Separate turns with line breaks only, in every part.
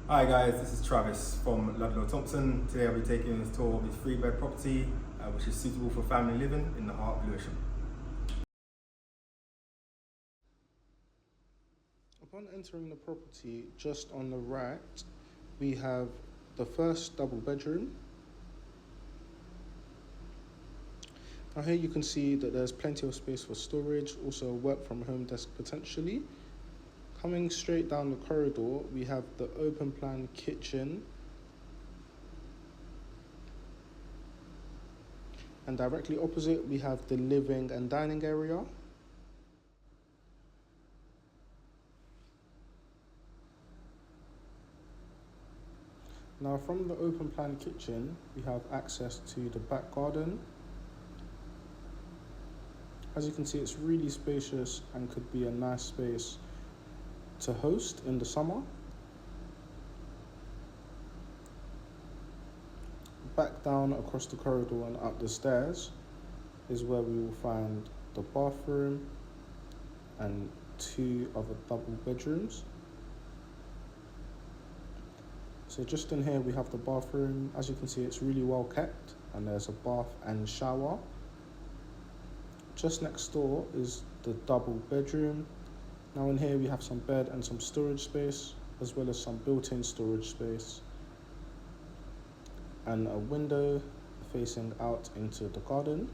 Hi guys, this is Travis from Ludlow, Thompson. Today I'll be taking you on a tour of this 3-bed property which is suitable for family living in the heart of Lewisham.
Upon entering the property, just on the right, we have the first double bedroom. Now here you can see that there's plenty of space for storage, also a work from home desk potentially. Coming straight down the corridor, we have the open plan kitchen. And directly opposite, we have the living and dining area. Now from the open plan kitchen, we have access to the back garden. As you can see, it's really spacious and could be a nice space to host in the summer. Back down across the corridor and up the stairs is where we will find the bathroom and 2 other double bedrooms. So just in here we have the bathroom. As you can see, it's really well kept and there's a bath and shower. Just next door is the double bedroom. Now in here we have some bed and some storage space, as well as some built-in storage space and a window facing out into the garden.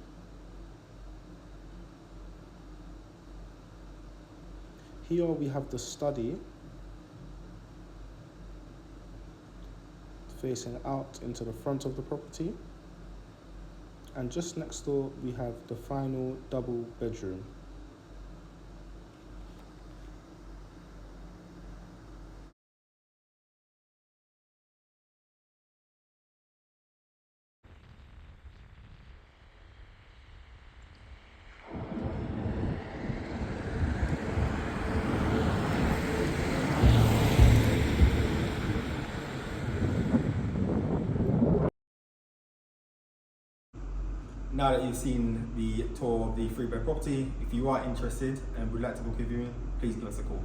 Here we have the study facing out into the front of the property. And just next door we have the final double bedroom.
Now that you've seen the tour of the 3-bed property, if you are interested and would like to book a viewing, please give us a call.